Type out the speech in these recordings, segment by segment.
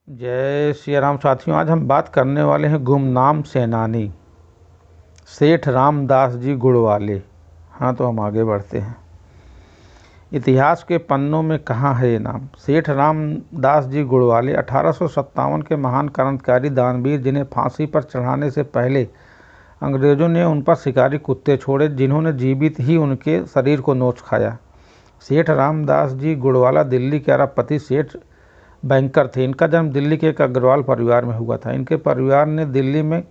जय श्री राम साथियों। आज हम बात करने वाले हैं गुमनाम सेनानी सेठ रामदास जी गुड़वाले। हाँ, तो हम आगे बढ़ते हैं। इतिहास के पन्नों में कहाँ है ये नाम। सेठ रामदास जी गुड़वाले 1857 के महान क्रांतिकारी दानवीर, जिन्हें फांसी पर चढ़ाने से पहले अंग्रेजों ने उन पर शिकारी कुत्ते छोड़े, जिन्होंने जीवित ही उनके शरीर को नोच खाया। सेठ रामदास जी गुड़वाला दिल्ली के अरबपति सेठ बैंकर थे। इनका जन्म दिल्ली के एक अग्रवाल परिवार में हुआ था। इनके परिवार ने दिल्ली में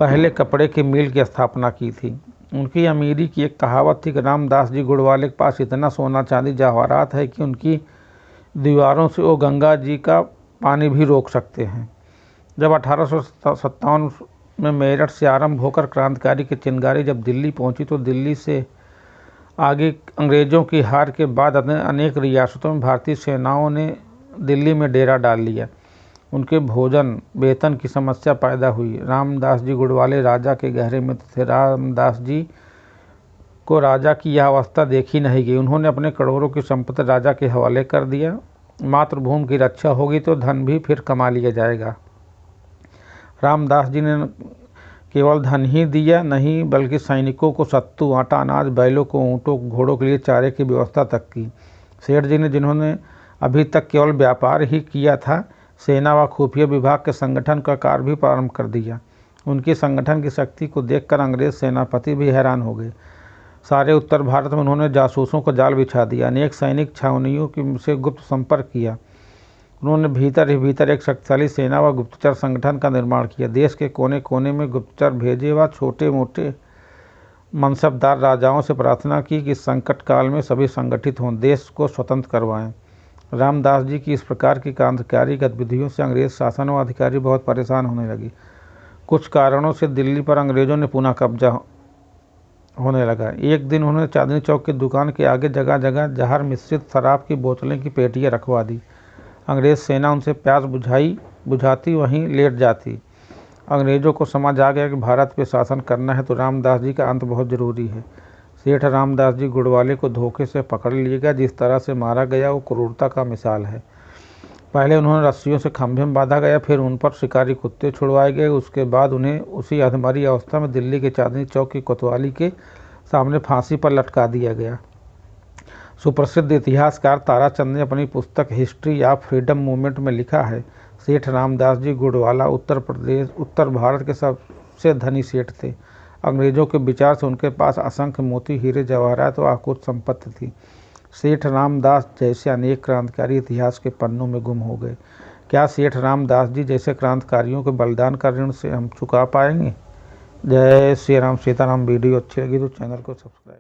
पहले कपड़े के मिल की स्थापना की थी। उनकी अमीरी की एक कहावत थी कि रामदास जी गुड़वाले के पास इतना सोना चांदी जवाहरात है कि उनकी दीवारों से वो गंगा जी का पानी भी रोक सकते हैं। जब 1857 में मेरठ से आरंभ होकर क्रांतिकारी की चिंगारी जब दिल्ली पहुंची, तो दिल्ली से आगे अंग्रेज़ों की हार के बाद अनेक रियासतों में भारतीय सेनाओं ने दिल्ली में डेरा डाल लिया। उनके भोजन वेतन की समस्या पैदा हुई। रामदास जी गुड़वाले राजा के गहरे मित्र थे। रामदास जी को राजा की यह अवस्था देखी नहीं गई। उन्होंने अपने करोड़ों की संपत्ति राजा के हवाले कर दिया। मातृभूमि की रक्षा होगी तो धन भी फिर कमा लिया जाएगा। रामदास जी ने केवल धन ही दिया नहीं, बल्कि सैनिकों को सत्तू, आटा, अनाज, बैलों को, ऊँटों, घोड़ों के लिए चारे की व्यवस्था तक की। सेठ जी ने, जिन्होंने अभी तक केवल व्यापार ही किया था, सेना व खुफिया विभाग के संगठन का कार्य भी प्रारंभ कर दिया। उनकी संगठन की शक्ति को देखकर अंग्रेज सेनापति भी हैरान हो गए। सारे उत्तर भारत में उन्होंने जासूसों को जाल बिछा दिया। अनेक सैनिक छावनियों से गुप्त संपर्क किया। उन्होंने भीतर ही भीतर एक शक्तिशाली सेना व गुप्तचर संगठन का निर्माण किया। देश के कोने कोने में गुप्तचर भेजे व छोटे मोटे मनसबदार राजाओं से प्रार्थना की कि संकट काल में सभी संगठित हों, देश को स्वतंत्र करवाएं। रामदास जी की इस प्रकार की क्रांतिकारी गतिविधियों से अंग्रेज शासन व अधिकारी बहुत परेशान होने लगे। कुछ कारणों से दिल्ली पर अंग्रेजों ने पुनः कब्जा होने लगा। एक दिन उन्होंने चांदनी चौक की दुकान के आगे जगह जगह जहर मिश्रित शराब की बोतलें की पेटियां रखवा दी। अंग्रेज सेना उनसे प्यास बुझाती वहीं लेट जाती। अंग्रेजों को समझ आ गया कि भारत पे शासन करना है तो रामदास जी का अंत बहुत जरूरी है। सेठ रामदास जी गुड़वाले को धोखे से पकड़ लिया गया। जिस तरह से मारा गया वो क्रूरता का मिसाल है। पहले उन्होंने रस्सियों से खंभे में बांधा गया, फिर उन पर शिकारी कुत्ते छुड़वाए गए। उसके बाद उन्हें उसी अधमरी अवस्था में दिल्ली के चांदनी चौक की कोतवाली के सामने फांसी पर लटका दिया गया। सुप्रसिद्ध इतिहासकार ताराचंद ने अपनी पुस्तक हिस्ट्री ऑफ फ्रीडम मूवमेंट में लिखा है, सेठ रामदास जी गुड़वाला उत्तर भारत के सबसे धनी सेठ थे। अंग्रेजों के विचार से उनके पास असंख्य मोती, हीरे, जवाहरात व अकूत संपत्ति थी। सेठ रामदास जैसे अनेक क्रांतिकारी इतिहास के पन्नों में गुम हो गए। क्या सेठ रामदास जी जैसे क्रांतिकारियों के बलिदान का ऋण से हम चुका पाएंगे। जय श्री राम सीताराम। वीडियो अच्छी लगी तो चैनल को सब्सक्राइब